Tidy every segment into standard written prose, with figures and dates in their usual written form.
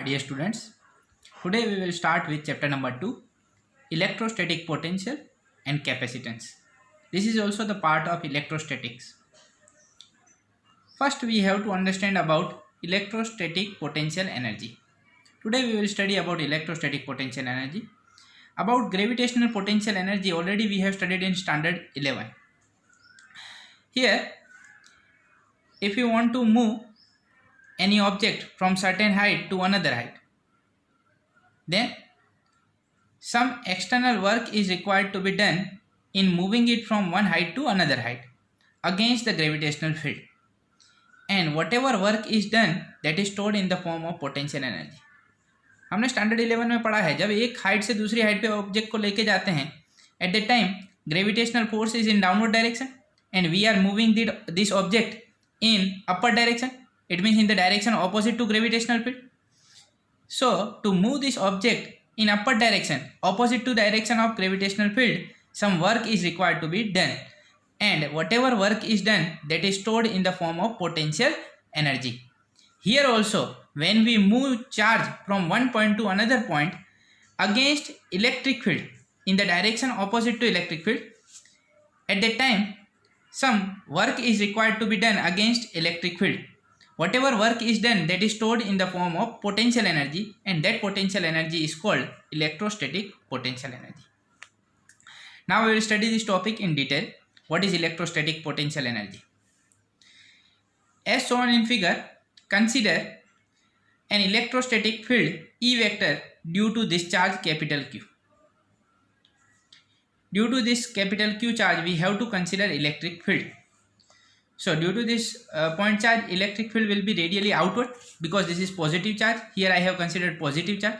Dear students, today we will start with chapter number 2, electrostatic potential and capacitance. This is also the part of electrostatics. First we have to understand about electrostatic potential energy. Today we will study about electrostatic potential energy. About gravitational potential energy already we have studied in standard 11. Here, if you want to move any object from certain height to another height, then some external work is required to be done in moving it from one height to another height against the gravitational field, and whatever work is done that is stored in the form of potential energy. हमने standard 11 में पढ़ा है, जब एक height से दूसरी height पे object को लेके जाते हैं, at the time gravitational force is in downward direction and we are moving this object in upper direction, it means in the direction opposite to gravitational field. So to move this object in upper direction opposite to direction of gravitational field, some work is required to be done, and whatever work is done that is stored in the form of potential energy. Here also, when we move charge from one point to another point against electric field in the direction opposite to electric field, at that time some work is required to be done against electric field. Whatever work is done that is stored in the form of potential energy, and that potential energy is called electrostatic potential energy. Now we will study this topic in detail. What is electrostatic potential energy? As shown in figure, consider an electrostatic field E vector due to this charge capital Q. Due to this capital Q charge, we have to consider electric field. So due to this point charge, electric field will be radially outward because this is positive charge. Here I have considered positive charge.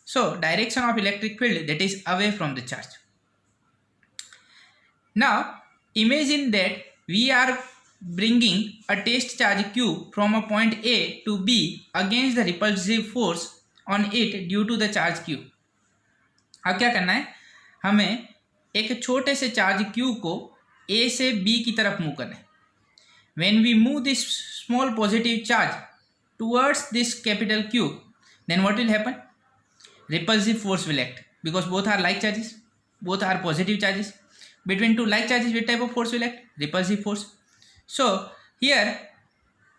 So direction of electric field, that is away from the charge. Now imagine that we are bringing a test charge Q from a point A to B against the repulsive force on it due to the charge Q. अब क्या करना है, हमें एक छोटे से charge Q को A से B की तरफ मूव करना है. When we move this small positive charge towards this capital Q, then what will happen? Repulsive force will act because both are like charges, both are positive charges. Between two like charges, which type of force will act? Repulsive force. So here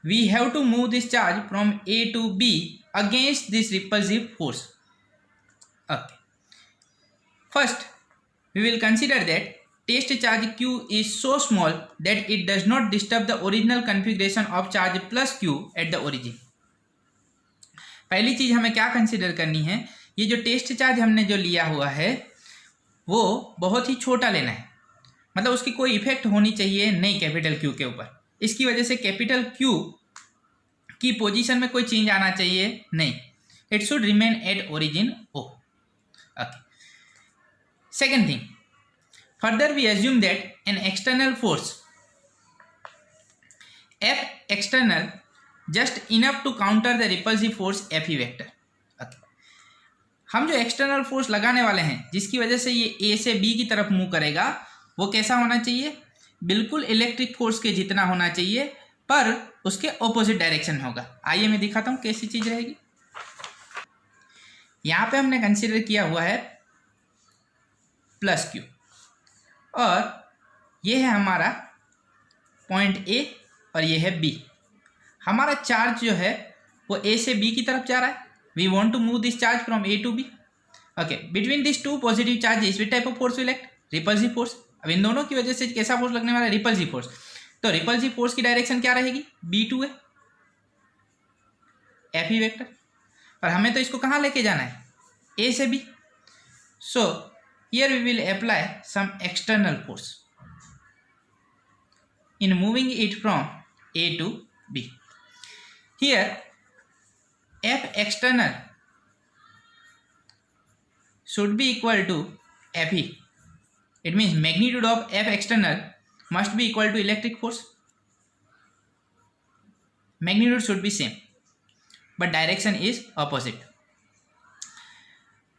we have to move this charge from A to B against this repulsive force. Okay. First, we will consider that test charge Q is so small that it does not disturb the original configuration of charge plus Q at the origin. पहली चीज हमें क्या consider करनी है, ये जो test charge हमने जो लिया हुआ है वो बहुत ही छोटा लेना है, मतलब उसकी कोई इफेक्ट होनी चाहिए नहीं कैपिटल Q के ऊपर. इसकी वजह से कैपिटल Q की पोजीशन में कोई चेंज आना चाहिए नहीं. It should remain at origin O. Okay. Second thing, further we assume that an external force F external just enough to counter the repulsive force Fe vector. Okay. हम जो external force लगाने वाले हैं जिसकी वजह से ये A से B की तरफ मूव करेगा, वो कैसा होना चाहिए? बिल्कुल इलेक्ट्रिक फोर्स के जितना होना चाहिए, पर उसके ऑपोजिट डायरेक्शन होगा. आइए मैं दिखाता हूँ कैसी चीज रहेगी. यहाँ पे हमने कंसिडर किया हुआ है प्लस Q, और ये है हमारा पॉइंट A और ये है B. हमारा चार्ज जो है वो A से B की तरफ जा रहा है. We want to move this charge from A to B. Okay, between this two positive charges which type of force will act? Repulsive force. अब इन दोनों की वजह से कैसा फोर्स लगने वाला है? Repulsive force. तो रिपल्सिव फोर्स की डायरेक्शन क्या रहेगी? B2 है, Fe वेक्टर. और हमें तो इसको कहाँ लेके जाना है? A से B. So here we will apply some external force in moving it from A to B. Here F external should be equal to Fe. It means magnitude of F external must be equal to electric force. Magnitude should be same, but direction is opposite.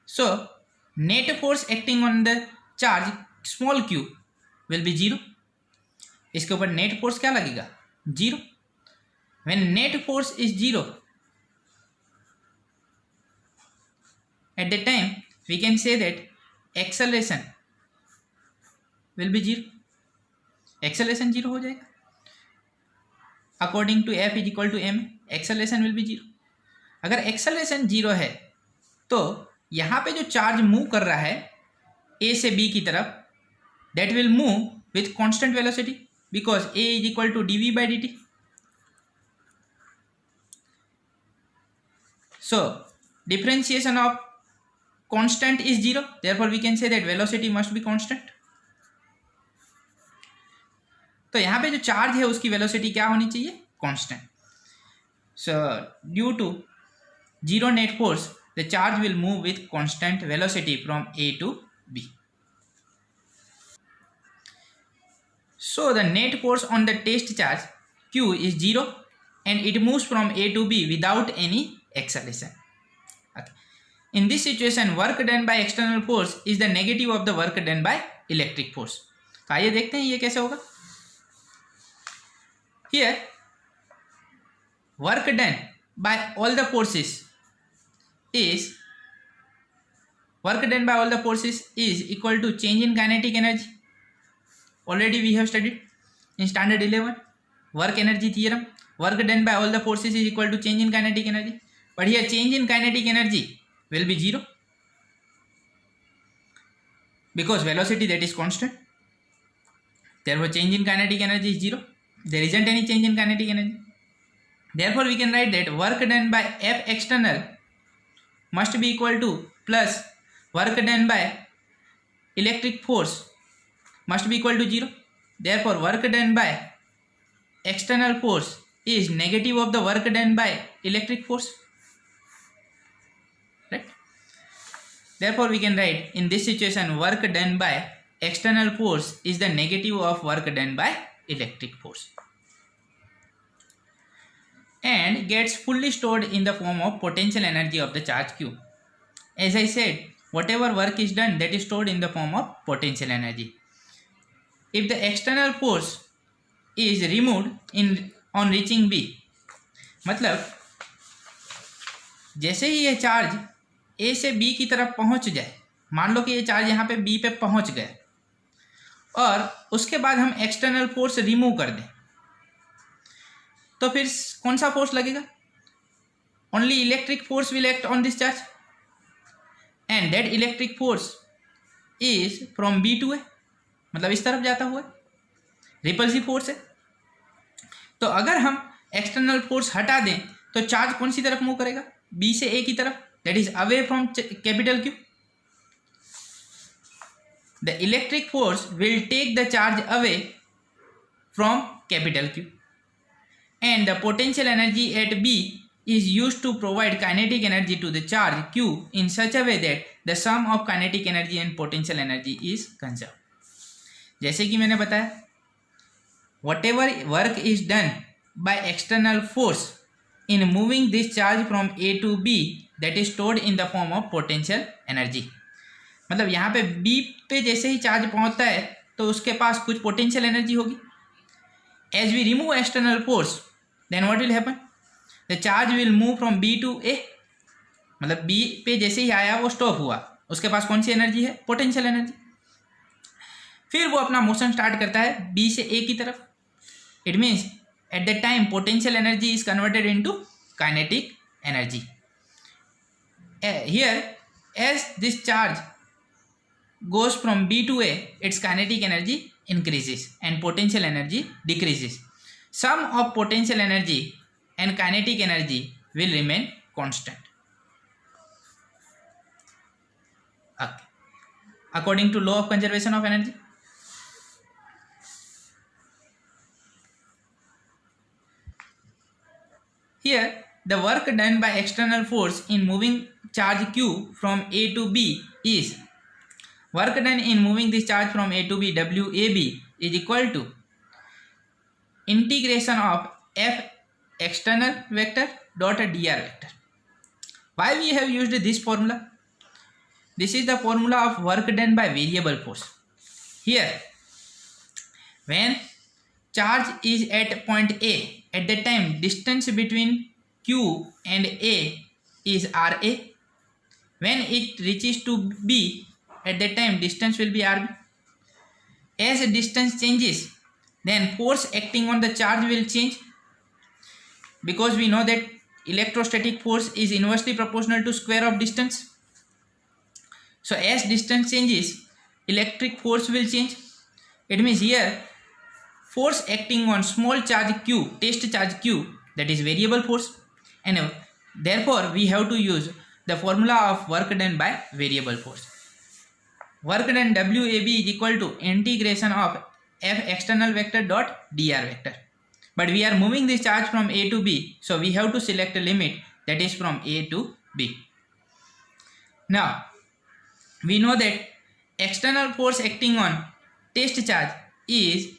So net force acting on the charge small q will be 0. इसके ऊपर net force क्या लगेगा? 0. When net force is 0, at that time we can say that acceleration will be 0. Acceleration 0 हो जाएगा. According to F is equal to m, acceleration will be 0. अगर acceleration 0 है तो यहाँ पे जो चार्ज मूव कर रहा है A से B की तरफ, that will move with constant velocity because A is equal to dv by dt. So differentiation of constant is 0, therefore we can say that velocity must be constant. तो यहाँ पे जो चार्ज है उसकी velocity क्या होनी चाहिए? Constant. So due to zero net force the charge will move with constant velocity from A to B. So the net force on the test charge q is 0 and it moves from A to B without any acceleration. Okay. In this situation, work done by external force is the negative of the work done by electric force. तो आइए देखते हैं ये कैसे होगा. Here, work done by all the forces is equal to change in kinetic energy. Already we have studied in standard 11 work energy theorem. Work done by all the forces is equal to change in kinetic energy. But here change in kinetic energy will be 0 because velocity that is constant. Therefore change in kinetic energy is 0. There isn't any change in kinetic energy. Therefore we can write that work done by F external must be equal to plus work done by electric force must be equal to 0. Therefore work done by external force is negative of the work done by electric force, right? Therefore we can write in this situation work done by external force is the negative of work done by electric force and gets fully stored in the form of potential energy of the charge q. As I said, whatever work is done, that is stored in the form of potential energy. If the external force is removed on reaching B, मतलब जैसे ही ये charge A से B की तरफ पहुंच जाए, मान लो कि ये चार्ज यहाँ पे B पे पहुंच गए और उसके बाद हम एक्सटर्नल फोर्स रिमूव कर दें, तो फिर कौन सा फोर्स लगेगा? Only electric force will act on this charge and that electric force is from B to A, मतलब इस तरफ जाता हुआ रिपल्सिव फोर्स है. तो अगर हम एक्सटर्नल फोर्स हटा दें तो चार्ज कौन सी तरफ मूव करेगा? B से A की तरफ, that is away from capital Q. The electric force will take the charge away from capital Q and the potential energy at B is used to provide kinetic energy to the charge Q in such a way that the sum of kinetic energy and potential energy is conserved. जैसे कि मैंने बताया, whatever work is done by external force in moving this charge from A to B, that is stored in the form of potential energy. मतलब यहाँ पे B पे जैसे ही charge पहुँचता है तो उसके पास कुछ पोटेंशियल एनर्जी होगी. As we remove external force, then what will happen? The charge will move from B to A. मतलब B पे जैसे ही आया वो स्टॉप हुआ, उसके पास कौन सी एनर्जी है? Potential energy. फिर वो अपना मोशन स्टार्ट करता है B से A की तरफ. It means at that time potential energy is converted into kinetic energy. Here as this charge goes from B to A, its kinetic energy increases and potential energy decreases. Sum of potential energy and kinetic energy will remain constant. Okay. According to law of conservation of energy. Here, the work done by external force in moving charge Q from A to B is work done in moving this charge from A to B, WAB, is equal to integration of F external vector dot dr vector. Why we have used this formula? This is the formula of work done by variable force. Here, when charge is at point A, at that time distance between Q and A is RA. When it reaches to B, at that time distance will be RB. As the distance changes, then force acting on the charge will change, because we know that electrostatic force is inversely proportional to square of distance. So as distance changes, electric force will change. It means here force acting on small charge q, test charge q, that is variable force, and therefore we have to use the formula of work done by variable force. Work done WAB is equal to integration of F external vector dot dr vector. But we are moving this charge from A to B, so we have to select a limit that is from A to B. Now, we know that external force acting on test charge is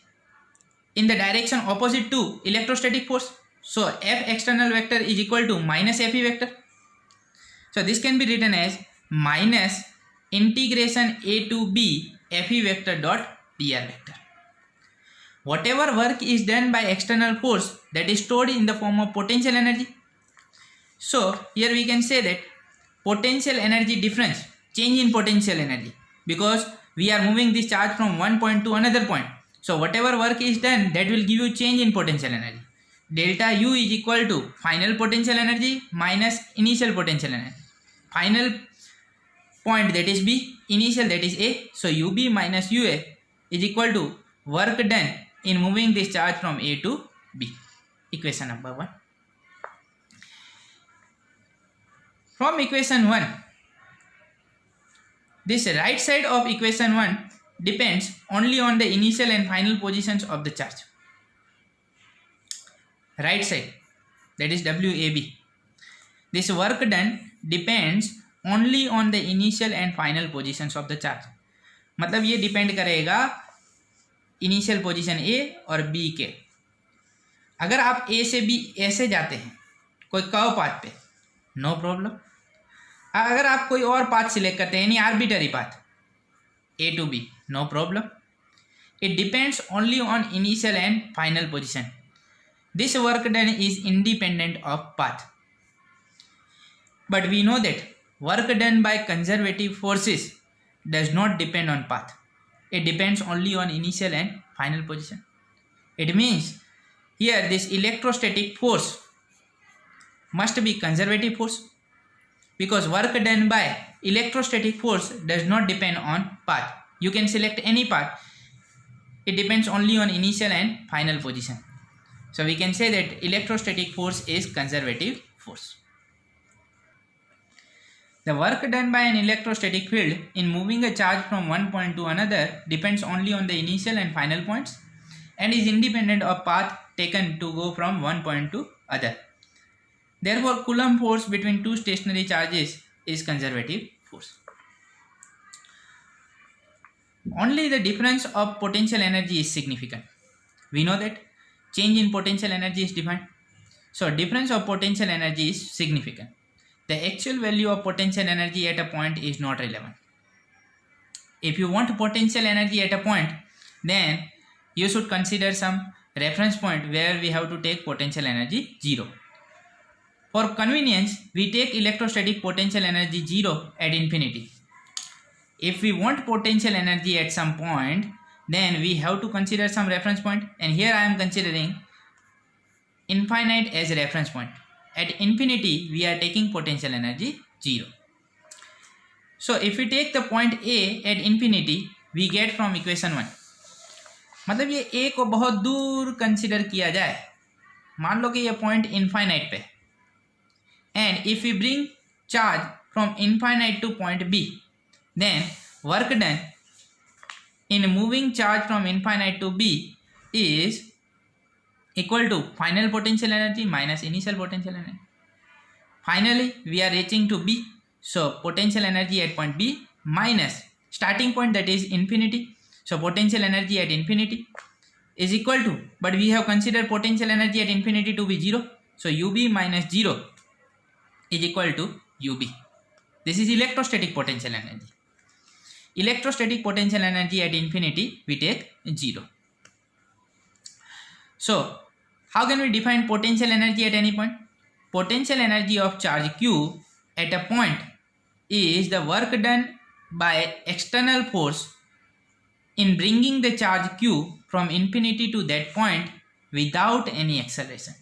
in the direction opposite to electrostatic force. So, F external vector is equal to minus Fe vector. So, this can be written as minus integration A to B Fe vector dot dr vector. Whatever work is done by external force, that is stored in the form of potential energy. So here we can say that potential energy difference, change in potential energy, because we are moving this charge from one point to another point. So whatever work is done, that will give you change in potential energy. Delta U is equal to final potential energy minus initial potential energy. Final point, that is B, initial, that is A. So UB minus UA is equal to work done in moving this charge from A to B. Equation number 1. From equation 1, this right side of equation 1 depends only on the initial and final positions of the charge. Right side, that is WAB. This work done depends only on the initial and final positions of the charge. मतलब ये depend करेगा initial position A और B के. अगर आप ए से B ऐसे जाते हैं कोई कर्व पाथ पे, नो प्रॉब्लम. अगर आप कोई और पाथ सिलेक्ट करते हैं, यानी arbitrary path A to B, no problem. It depends only on initial and final position. This work done is independent of path. But we know that work done by conservative forces does not depend on path. It depends only on initial and final position. It means here this electrostatic force must be conservative force, because work done by electrostatic force does not depend on path. You can select any path. It depends only on initial and final position. So we can say that electrostatic force is conservative force. The work done by an electrostatic field in moving a charge from one point to another depends only on the initial and final points and is independent of path taken to go from one point to other. Therefore, Coulomb force between two stationary charges is conservative force. Only the difference of potential energy is significant. We know that change in potential energy is defined. So, difference of potential energy is significant. The actual value of potential energy at a point is not relevant. If you want potential energy at a point, then you should consider some reference point where we have to take potential energy 0. For convenience, we take electrostatic potential energy 0 at infinity. If we want potential energy at some point, then we have to consider some reference point, and here I am considering infinite as a reference point. At infinity, we are taking potential energy 0. So, if we take the point A at infinity, we get from equation 1. मतलब ये A को बहुत दूर consider किया जाए, मान लो कि ये पॉइंट इनफाइनाइट पे, and if we bring charge from infinite to point B, then work done in moving charge from infinite to B is equal to final potential energy minus initial potential energy. Finally, we are reaching to B. So, potential energy at point B minus starting point, that is infinity. So, potential energy at infinity is equal to, but we have considered potential energy at infinity to be 0. So, UB minus 0 is equal to UB. This is electrostatic potential energy. Electrostatic potential energy at infinity, we take 0. So, how can we define potential energy at any point? Potential energy of charge Q at a point is the work done by external force in bringing the charge q from infinity to that point without any acceleration.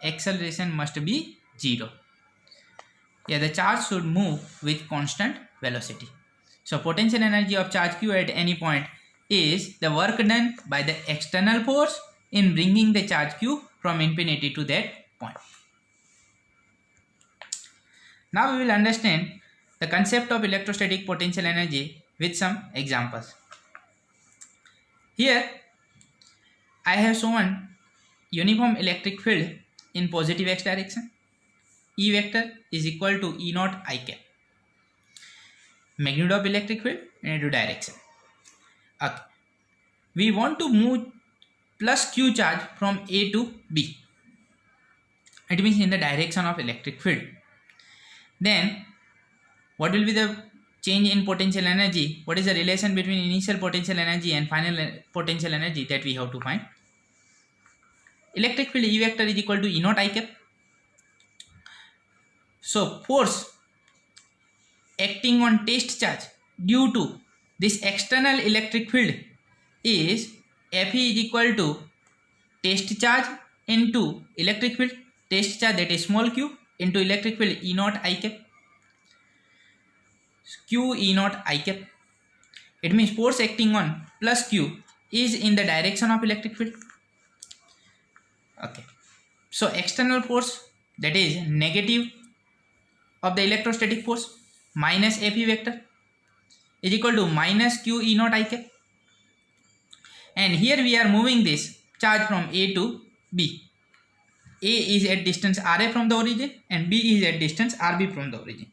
Acceleration must be 0. Here the charge should move with constant velocity. So potential energy of charge q at any point is the work done by the external force in bringing the charge q from infinity to that point. Now we will understand the concept of electrostatic potential energy with some examples. Here I have shown uniform electric field in positive x direction. E vector is equal to E naught I cap. Magnitude of electric field into direction. Okay. We want to move plus q charge from A to B. It means in the direction of electric field. Then what will be the change in potential energy? What is the relation between initial potential energy and final potential energy that we have to find? Electric field E vector is equal to E naught I cap. So force acting on test charge due to this external electric field is Fe is equal to test charge into electric field, test charge that is small q into electric field E naught I cap, q E naught I cap. It means force acting on plus q is in the direction of electric field. Okay. So external force, that is negative of the electrostatic force, minus Fe vector is equal to minus q E naught I cap. And here we are moving this charge from A to B. A is at distance Ra from the origin and B is at distance Rb from the origin.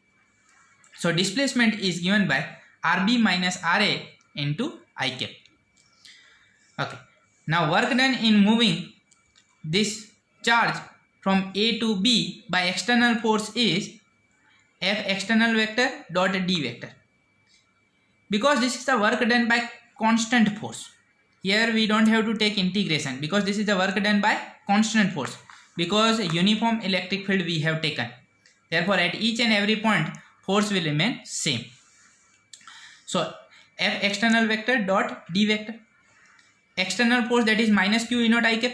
So displacement is given by Rb minus Ra into I cap. Okay. Now work done in moving this charge from A to B by external force is F external vector dot D vector. Because this is the work done by constant force. Here we don't have to take integration because this is the work done by constant force, because uniform electric field we have taken. Therefore at each and every point force will remain same. So F external vector dot D vector. External force, that is minus q E naught I cap,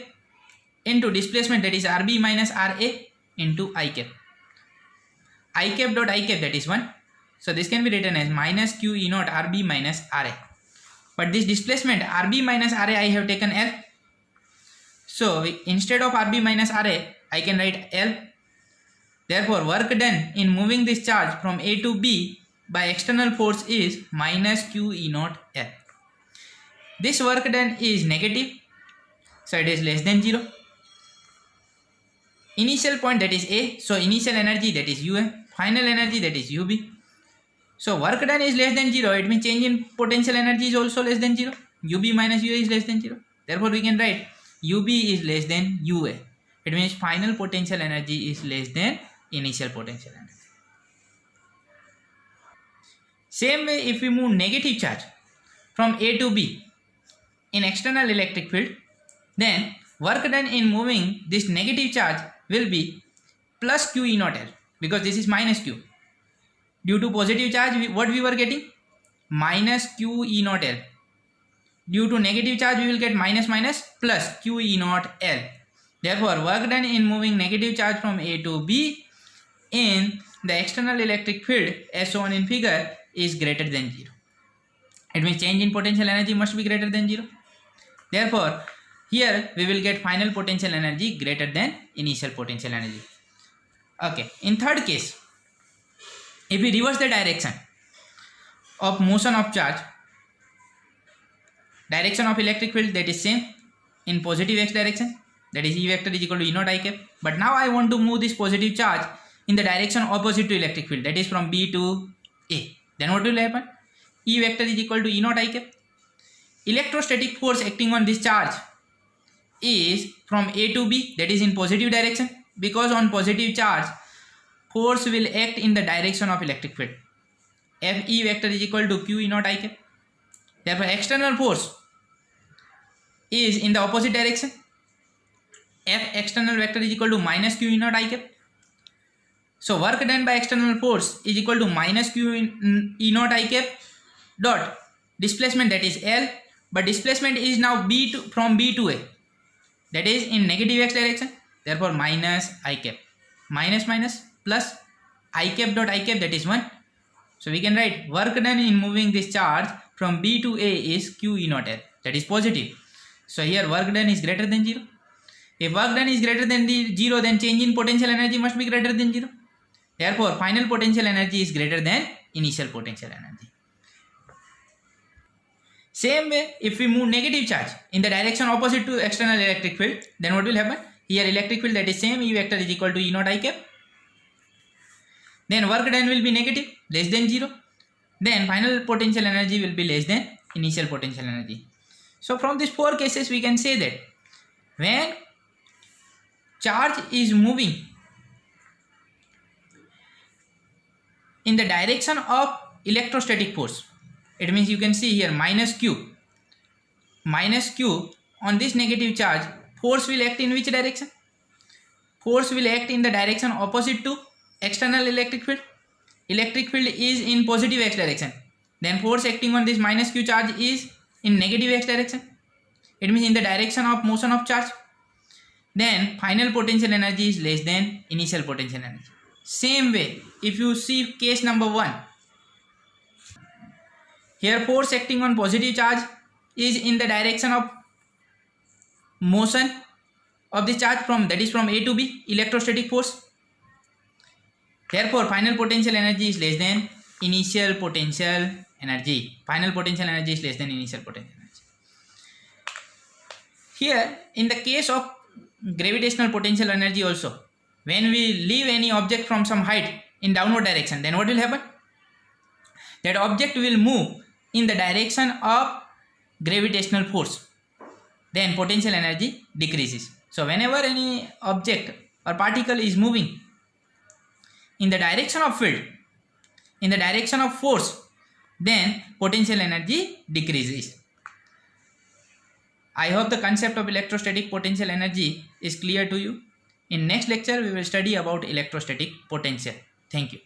into displacement, that is Rb minus Ra into I cap. I cap dot I cap, that is 1. So this can be written as minus q E naught Rb minus Ra. But this displacement Rb minus Ra I have taken L. So instead of Rb minus Ra I can write L. Therefore work done in moving this charge from A to B by external force is minus q E naught L. This work done is negative, so it is less than 0. Initial point, that is A, so initial energy, that is Un, final energy, that is Ub. So work done is less than 0, it means change in potential energy is also less than 0. Ub minus Ua is less than 0. Therefore we can write Ub is less than Ua. It means final potential energy is less than initial potential energy. Same way, if we move negative charge from A to B in external electric field, then work done in moving this negative charge will be plus q E naught L, because this is minus q. Due to positive charge, what we were getting? Minus q E naught L. Due to negative charge, we will get minus minus plus q E naught L. Therefore work done in moving negative charge from A to B in the external electric field as shown in figure is greater than 0. It means change in potential energy must be greater than 0. Therefore here we will get final potential energy greater than initial potential energy. Okay, in third case, if we reverse the direction of motion of charge, direction of electric field, that is same in positive x direction, that is E vector is equal to E naught I cap. But now I want to move this positive charge in the direction opposite to electric field, that is from B to A. Then what will happen? E vector is equal to E naught I cap. Electrostatic force acting on this charge is from A to B, that is in positive direction, because on positive charge force will act in the direction of electric field. Fe vector is equal to q E naught I cap. Therefore external force is in the opposite direction. F external vector is equal to minus q E naught I cap. So work done by external force is equal to minus q in E naught I cap dot displacement, that is L, but displacement is now from B to A, that is in negative x direction, therefore minus I cap, minus plus I cap dot I cap, that is 1. So we can write work done in moving this charge from B to A is q E naught L, that is positive. So here work done is greater than 0. If work done is greater than 0, then change in potential energy must be greater than 0. Therefore final potential energy is greater than initial potential energy. Same way, if we move negative charge in the direction opposite to external electric field, then what will happen? Here electric field, that is same, E vector is equal to E naught I cap. Then work done will be negative, less than 0. Then final potential energy will be less than initial potential energy. So from these 4 cases we can say that when charge is moving in the direction of electrostatic force, it means you can see here minus q on this negative charge, force will act in which direction? Force will act in the direction opposite to external electric field. Electric field is in positive x direction, then force acting on this minus q charge is in negative x direction, it means in the direction of motion of charge. Then final potential energy is less than initial potential energy. Same way, if you see case number 1, here force acting on positive charge is in the direction of motion of the charge from, that is from A to B, electrostatic force. Therefore final potential energy is less than initial potential energy. Final potential energy is less than initial potential energy. Here in the case of gravitational potential energy also, when we leave any object from some height in downward direction, then what will happen? That object will move in the direction of gravitational force, then potential energy decreases. So whenever any object or particle is moving in the direction of field, in the direction of force, then potential energy decreases. I hope the concept of electrostatic potential energy is clear to you. In next lecture we will study about electrostatic potential. Thank you.